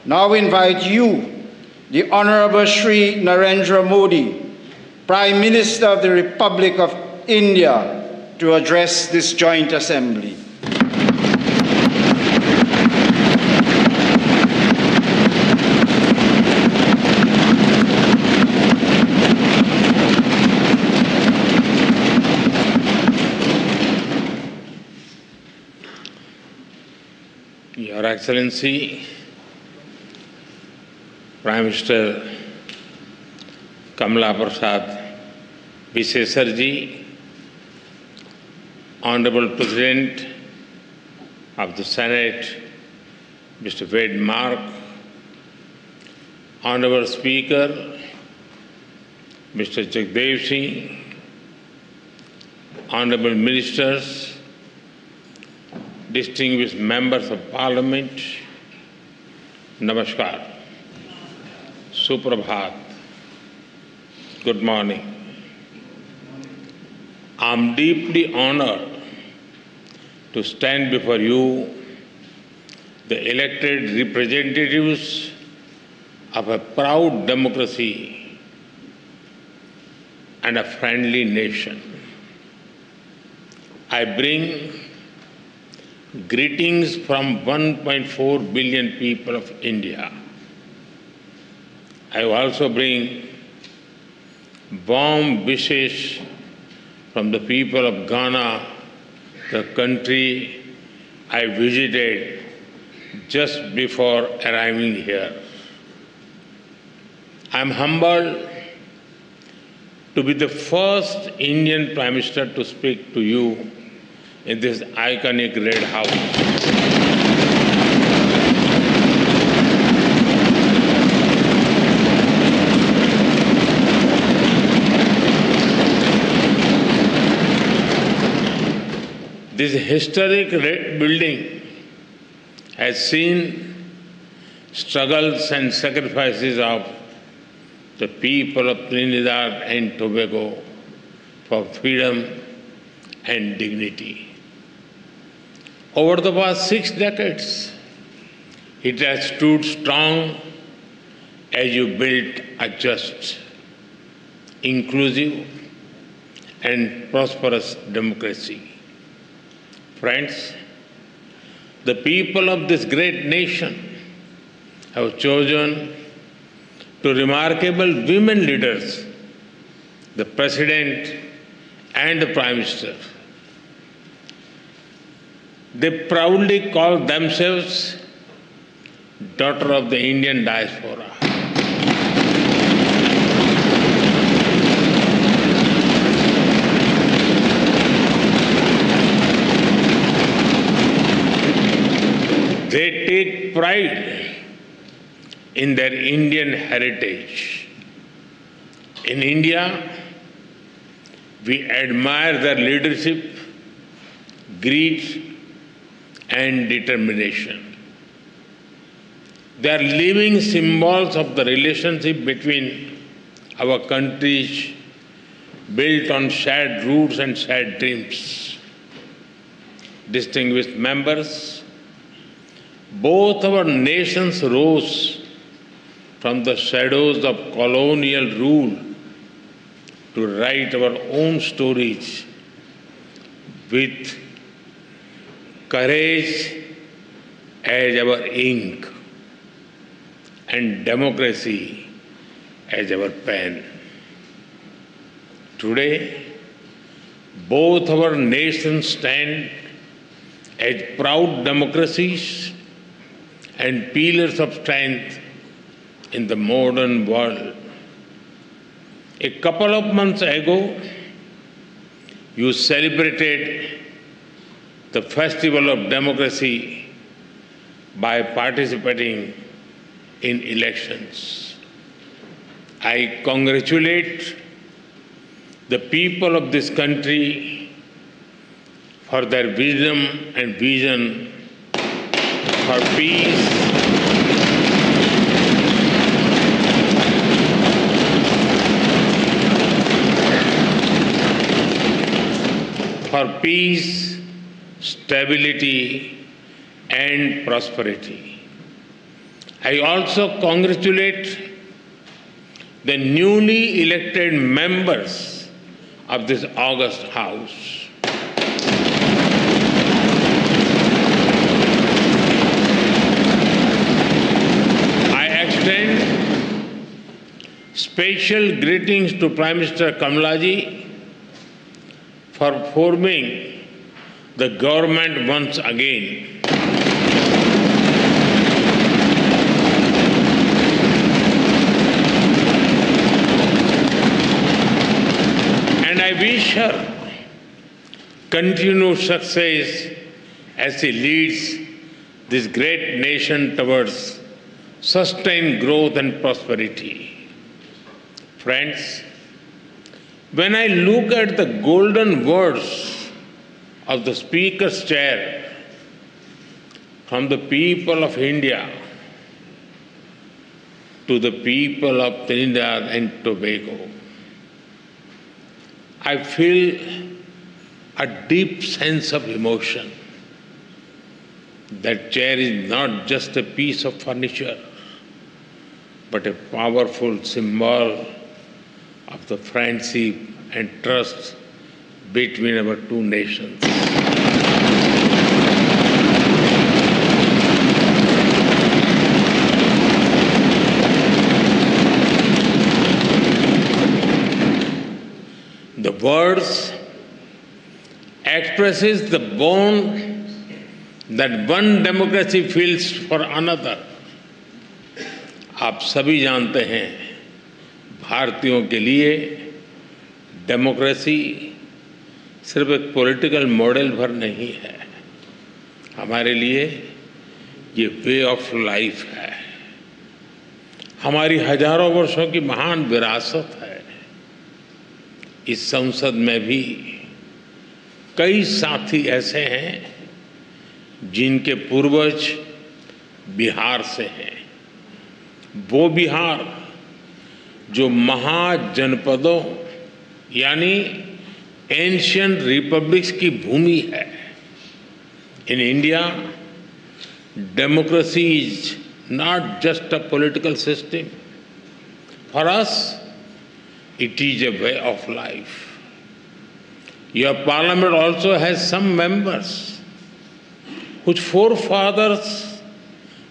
now invite you, the Honorable Shri Narendra Modi, Prime Minister of the Republic of India, to address this joint assembly. Your Excellency, Prime Minister Kamala Prasad Bharati, Honorable President of the Senate, Mr. Wade Mark, Honorable Speaker, Mr. Jagdev Singh, Honorable Ministers, distinguished members of Parliament, Namaskar, Suprabhat, good morning. I am deeply honored to stand before you, the elected representatives of a proud democracy and a friendly nation. I bring greetings from 1.4 billion people of India. I also bring warm wishes from the people of Ghana, the country I visited just before arriving here. I am humbled to be the first Indian Prime Minister to speak to you in this iconic Red House. This historic red building has seen struggles and sacrifices of the people of Trinidad and Tobago for freedom and dignity. Over the past 6 decades, it has stood strong as you built a just, inclusive, and prosperous democracy. Friends, the people of this great nation have chosen two remarkable women leaders, the President and the Prime Minister. They proudly call themselves daughter of the Indian diaspora. They take pride in their Indian heritage. In India, we admire their leadership, grit, and determination. They are living symbols of the relationship between our countries, built on shared roots and shared dreams. Distinguished members, both our nations rose from the shadows of colonial rule to write our own stories with courage as our ink and democracy as our pen. Today, both our nations stand as proud democracies and pillars of strength in the modern world. A couple of months ago, you celebrated the festival of democracy by participating in elections. I congratulate the people of this country for their wisdom and vision for peace, stability, and prosperity. I also congratulate the newly elected members of this august House. I extend special greetings to Prime Minister Kamalaji for forming the government once again. And I wish her continued success as she leads this great nation towards sustained growth and prosperity. Friends, when I look at the golden words of the Speaker's chair from the people of India to the people of Trinidad and Tobago, I feel a deep sense of emotion. That chair is not just a piece of furniture, but a powerful symbol of the friendship and trust between our two nations. The words expresses the bond that one democracy feels for another. आप सभी जानते हैं, भारतीयों के लिए democracy सिर्फ एक political model भर नहीं है, हमारे लिए ये वे ऑफ लाइफ है, हमारी हजारों वर्षों की महान विरासत है। इस संसद में भी कई साथी ऐसे हैं जिनके पूर्वज बिहार से हैं। वो बिहार जो महाजनपदों यानी एंशिएंट रिपब्लिक्स की भूमि है। In India, democracy is not just a political system, for us it is a way of life. Your parliament also has some members whose forefathers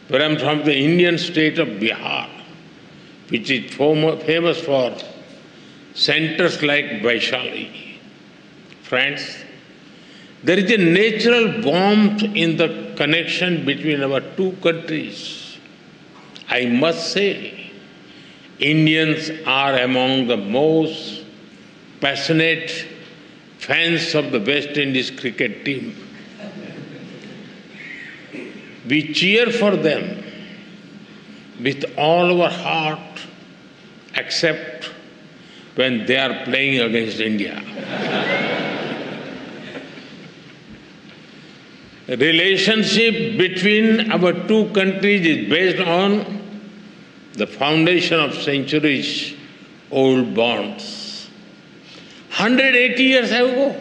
were from the Indian state of Bihar, which is famous for centers like Vaishali. Friends, there is a natural warmth in the connection between our two countries. I must say, Indians are among the most passionate fans of the West Indies cricket team. We cheer for them with all our heart, except when they are playing against India. The relationship between our two countries is based on the foundation of centuries-old bonds. 180 years ago,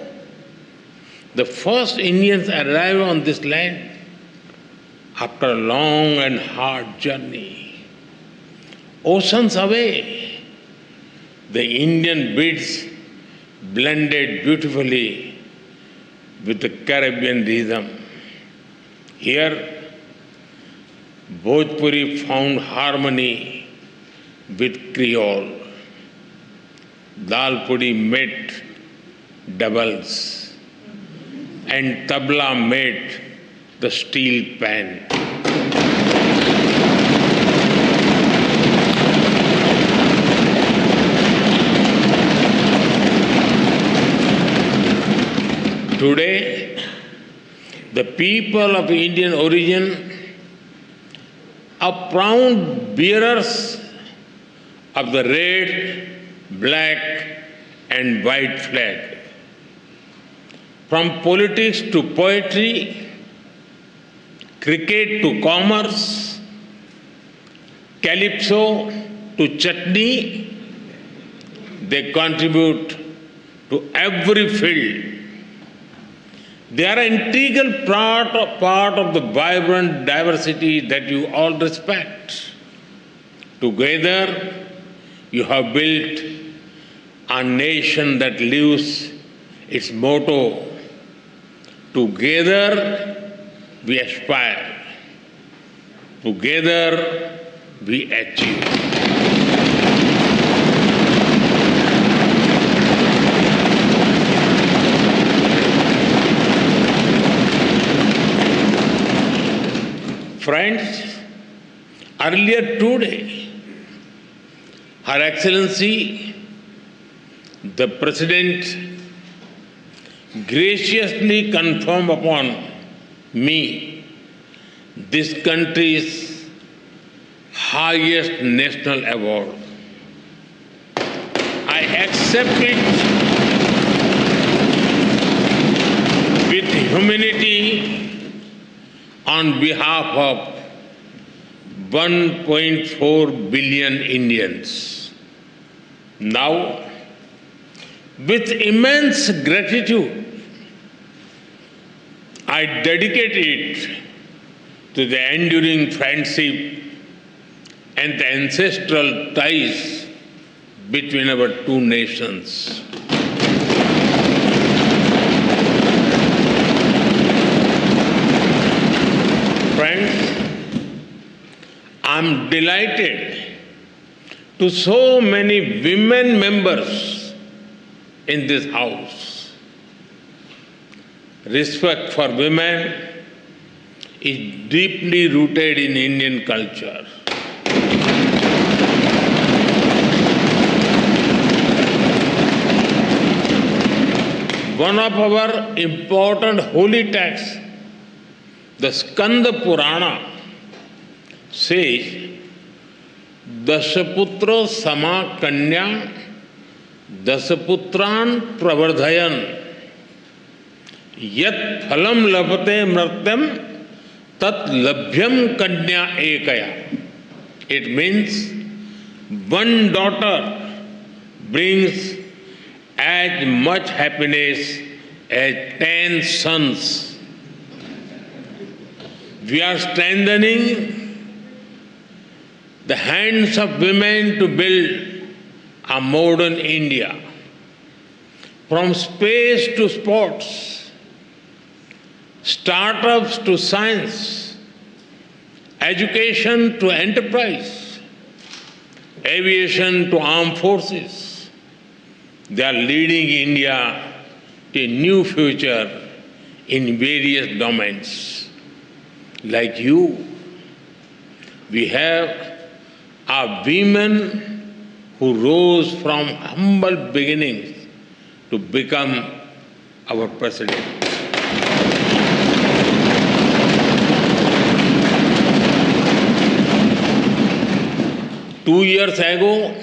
the first Indians arrived on this land after a long and hard journey. Oceans away, the Indian beats blended beautifully with the Caribbean rhythm. Here, Bhojpuri found harmony with Creole. Dal pudi met doubles, and tabla met the steel pan. Today, the people of Indian origin are proud bearers of the red, black and white flag. From politics to poetry, cricket to commerce, calypso to chutney, they contribute to every field. They are an integral part of the vibrant diversity that you all respect. Together, you have built a nation that lives its motto, together we aspire, together we achieve. Friends, earlier today, Her Excellency, the President, graciously conferred upon me this country's highest national award. I accept it with humility on behalf of 1.4 billion Indians. Now, with immense gratitude, I dedicate it to the enduring friendship and the ancestral ties between our two nations. Friends, I'm delighted to so many women members in this house. Respect for women is deeply rooted in Indian culture. One of our important holy texts, the Skanda Purana, says, Dashaputra sama kanya, Dasaputran pravardhayan, Yat phalam labhate mratyam, Tat labhyam kanya ekaya. It means one daughter brings as much happiness as 10 sons. We are strengthening the hands of women to build a modern India. From space to sports, startups to science, education to enterprise, aviation to armed forces, they are leading India to a new future in various domains. Like you, we have our women who rose from humble beginnings to become our president. Two years ago,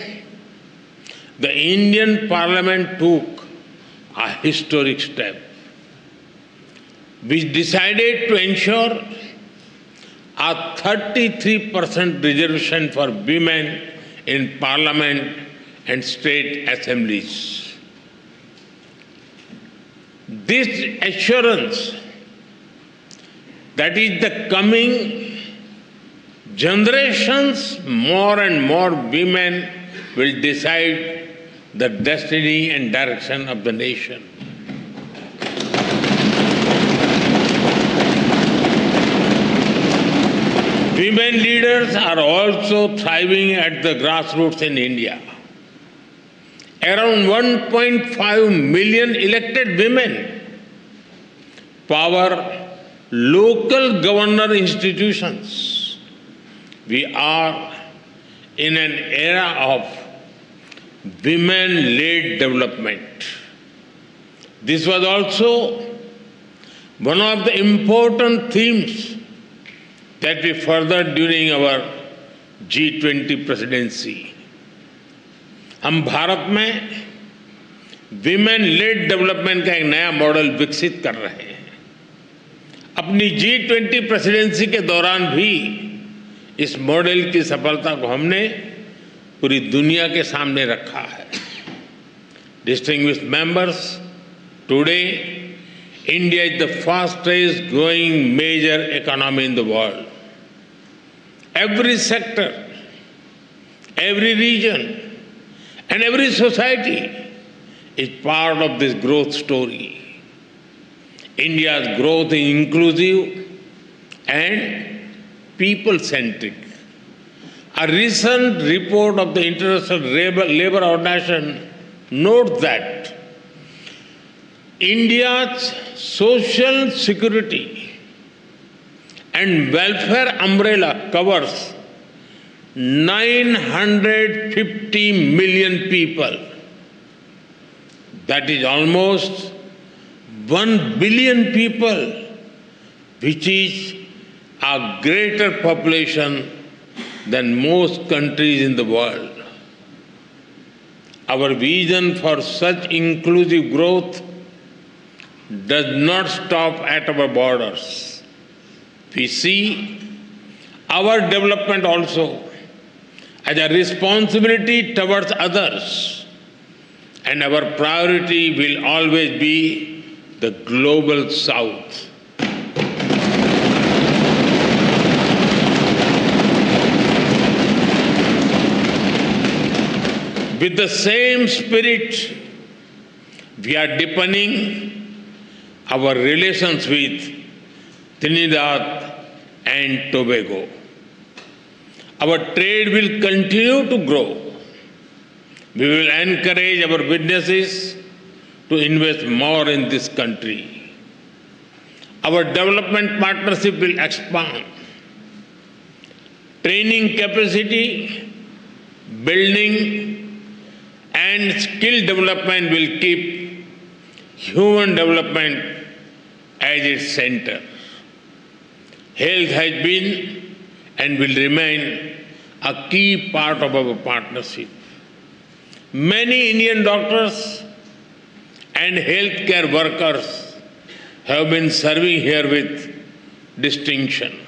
the Indian Parliament took a historic step, which decided to ensure a 33% reservation for women in Parliament and state assemblies. This assurance that is the coming generations, more and more women will decide the destiny and direction of the nation. Women leaders are also thriving at the grassroots in India. Around 1.5 million elected women power local governor institutions. We are in an era of women-led development. This was also one of the important themes that we furthered during our G20 presidency. हम भारत में women lead development का एक नया model विकसित कर रहे हैं। अपनी G20 प्रेसिडेंसी के दौरान भी इस मॉडल की सफलता को हमने पूरी दुनिया के सामने रखा है। Distinguished members, today India is the fastest growing major economy in the world. Every sector, every region, and every society is part of this growth story. India's growth is inclusive and people-centric. A recent report of the International Labour Organization notes that India's social security and welfare umbrella covers 950 million people. That is almost 1 billion people, which is a greater population than most countries in the world. Our vision for such inclusive growth does not stop at our borders. We see our development also as a responsibility towards others, and our priority will always be the global South. With the same spirit, we are deepening our relations with Trinidad and Tobago. Our trade will continue to grow. We will encourage our businesses to invest more in this country. Our development partnership will expand. Training capacity, building, and skill development will keep human development as its center. Health has been and will remain a key part of our partnership. Many Indian doctors and healthcare workers have been serving here with distinction.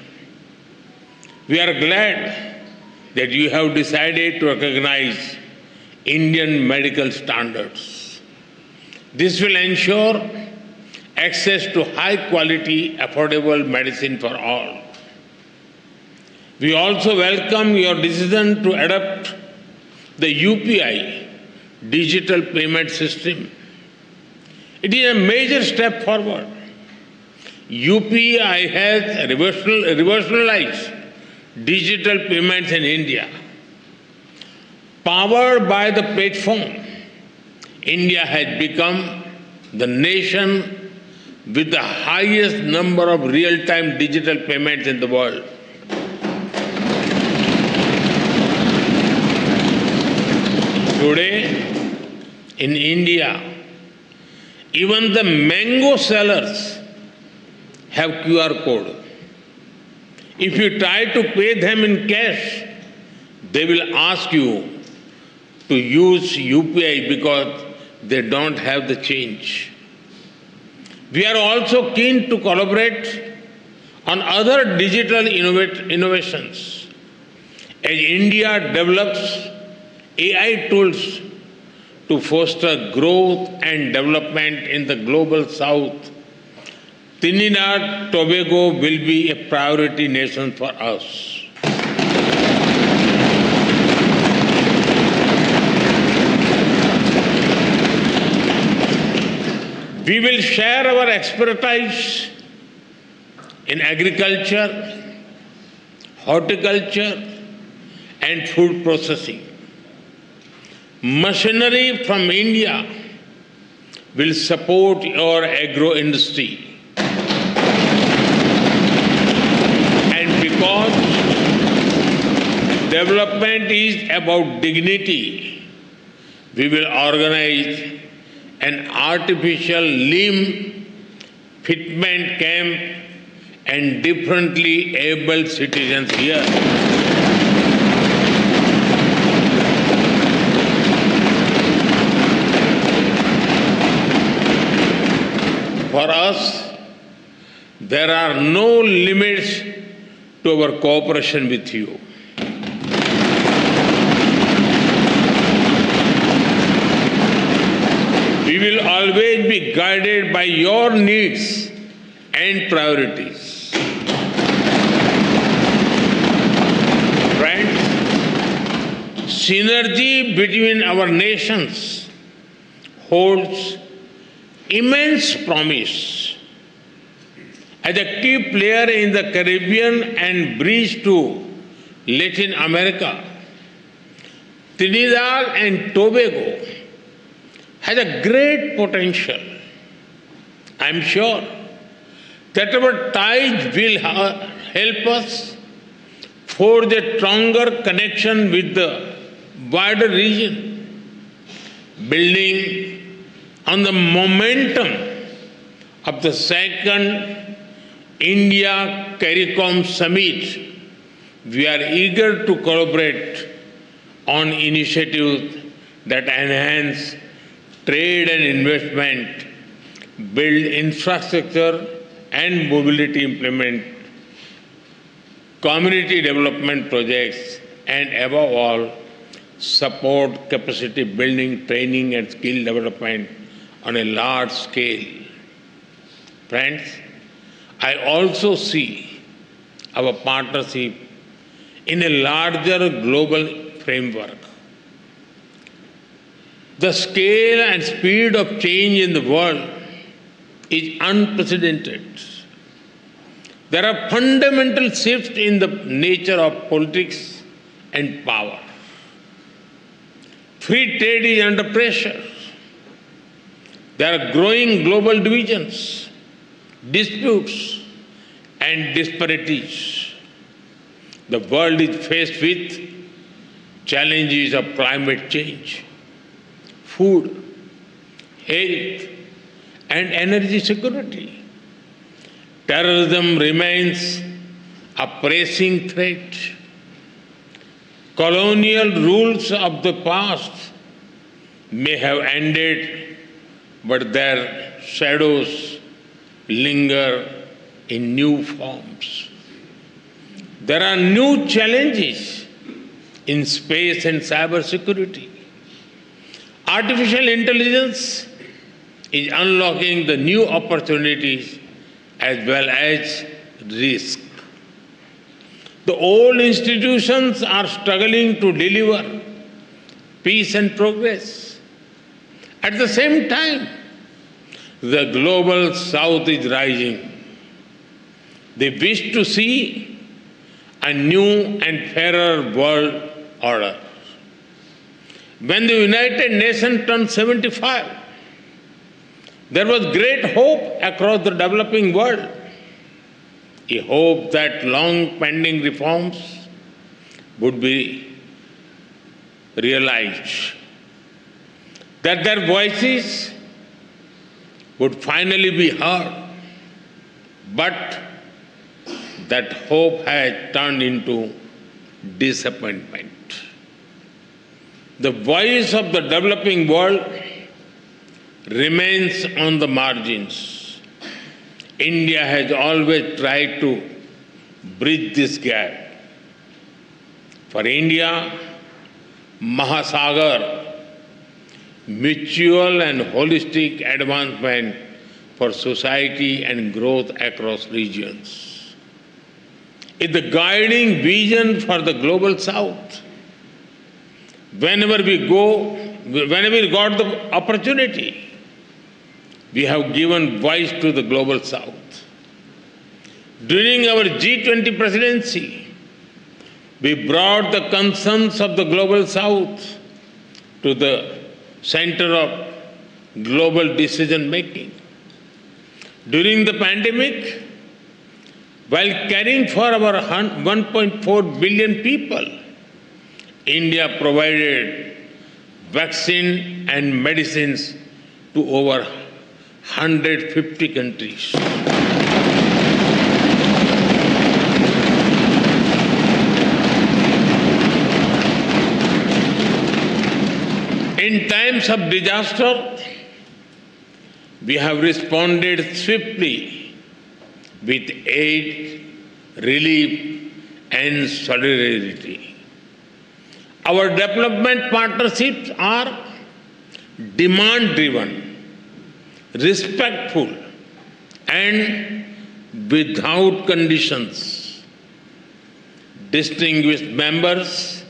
We are glad that you have decided to recognize Indian medical standards. This will ensure access to high-quality, affordable medicine for all. We also welcome your decision to adopt the UPI, digital payment system. It is a major step forward. UPI has revolutionized digital payments in India. Powered by the platform, India has become the nation with the highest number of real-time digital payments in the world. Today, in India, even the mango sellers have QR code. If you try to pay them in cash, they will ask you to use UPI because they don't have the change. We are also keen to collaborate on other digital innovations. As India develops AI tools to foster growth and development in the global South, Trinidad Tobago will be a priority nation for us. We will share our expertise in agriculture, horticulture, and food processing. Machinery from India will support your agro industry. And because development is about dignity, we will organize an artificial limb fitment camp and differently able citizens here. For us, there are no limits to our cooperation with you. We We will always be guided by your needs and priorities. Friends, synergy between our nations holds immense promise. As a key player in the Caribbean and bridge to Latin America, Trinidad and Tobago has a great potential. I am sure that our ties will help us forge a stronger connection with the wider region, building on the momentum of the second India CARICOM Summit. We are eager to collaborate on initiatives that enhance trade and investment, build infrastructure and mobility, implement community development projects, and above all, support capacity building, training and skill development on a large scale. Friends, I also see our partnership in a larger global framework. The scale and speed of change in the world is unprecedented. There are fundamental shifts in the nature of politics and power. Free trade is under pressure. There are growing global divisions, disputes, and disparities. The world is faced with challenges of climate change, food, health, and energy security. Terrorism remains a pressing threat. Colonial rules of the past may have ended, but their shadows linger in new forms. There are new challenges in space and cybersecurity. Artificial intelligence is unlocking the new opportunities as well as risk. The old institutions are struggling to deliver peace and progress. At the same time, the global south is rising. They wish to see a new and fairer world order. When the United Nations turned 75, there was great hope across the developing world. A hope that long-pending reforms would be realized, that their voices would finally be heard. But that hope has turned into disappointment. The voice of the developing world remains on the margins. India has always tried to bridge this gap. For India, Mahasagar, mutual and holistic advancement for society and growth across regions, is the guiding vision for the global south. Whenever we got the opportunity, we have given voice to the global south. During our G20 presidency, we brought the concerns of the global south to the center of global decision making. During the pandemic, while caring for our 1.4 billion people, India provided vaccine and medicines to over 150 countries. In times of disaster, we have responded swiftly with aid, relief, and solidarity. Our development partnerships are demand-driven. respectful, and without conditions. Distinguished members,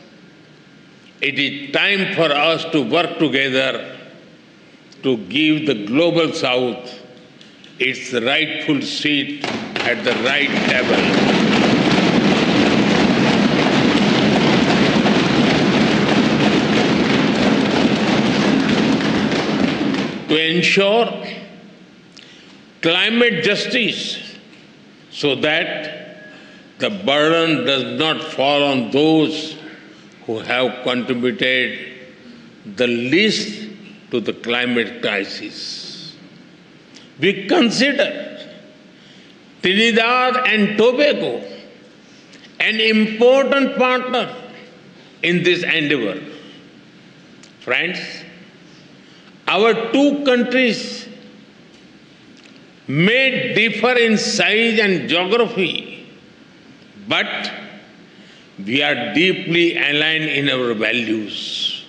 it is time for us to work together to give the Global South its rightful seat at the right table. To ensure climate justice so that the burden does not fall on those who have contributed the least to the climate crisis. We consider Trinidad and Tobago an important partner in this endeavor. Friends, our two countries may differ in size and geography, but we are deeply aligned in our values.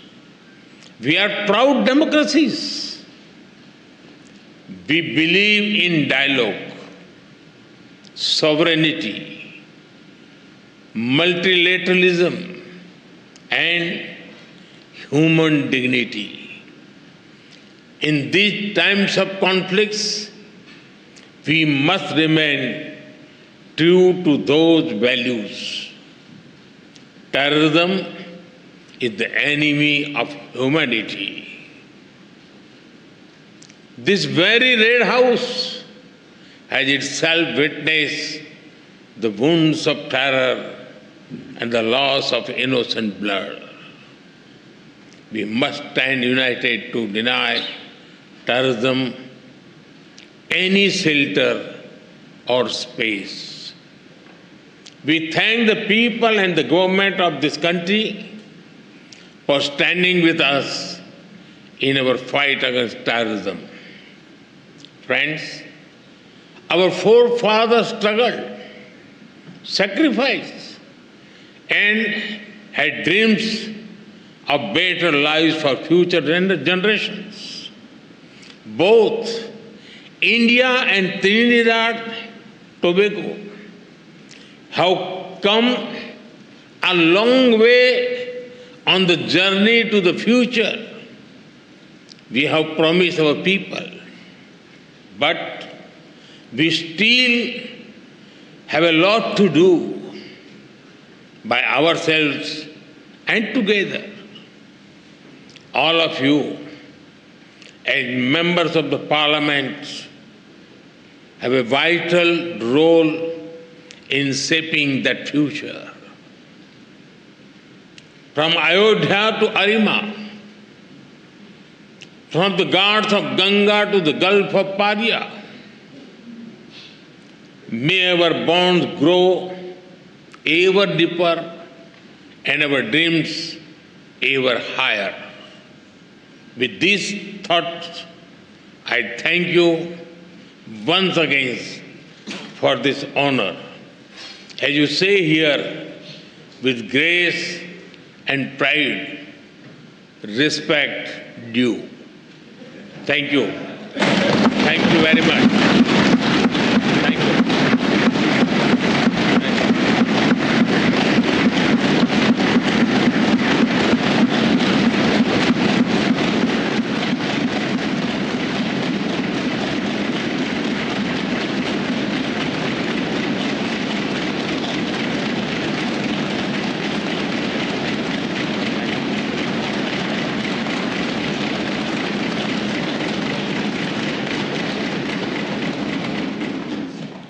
We are proud democracies. We believe in dialogue, sovereignty, multilateralism, and human dignity. In these times of conflicts, we must remain true to those values. Terrorism is the enemy of humanity. This very Red House has itself witnessed the wounds of terror and the loss of innocent blood. We must stand united to deny terrorism any shelter or space. We thank the people and the government of this country for standing with us in our fight against terrorism. Friends, our forefathers struggled, sacrificed, and had dreams of better lives for future generations. Both India and Trinidad Tobago have come a long way on the journey to the future we have promised our people. But we still have a lot to do by ourselves and together. All of you, as members of the Parliament, have a vital role in shaping that future. From Ayodhya to Arima, from the Ghats of Ganga to the Gulf of Paria, may our bonds grow ever deeper and our dreams ever higher. With these thoughts, I thank you once again for this honor. As you say here, with grace and pride, respect due. Thank you. Thank you very much.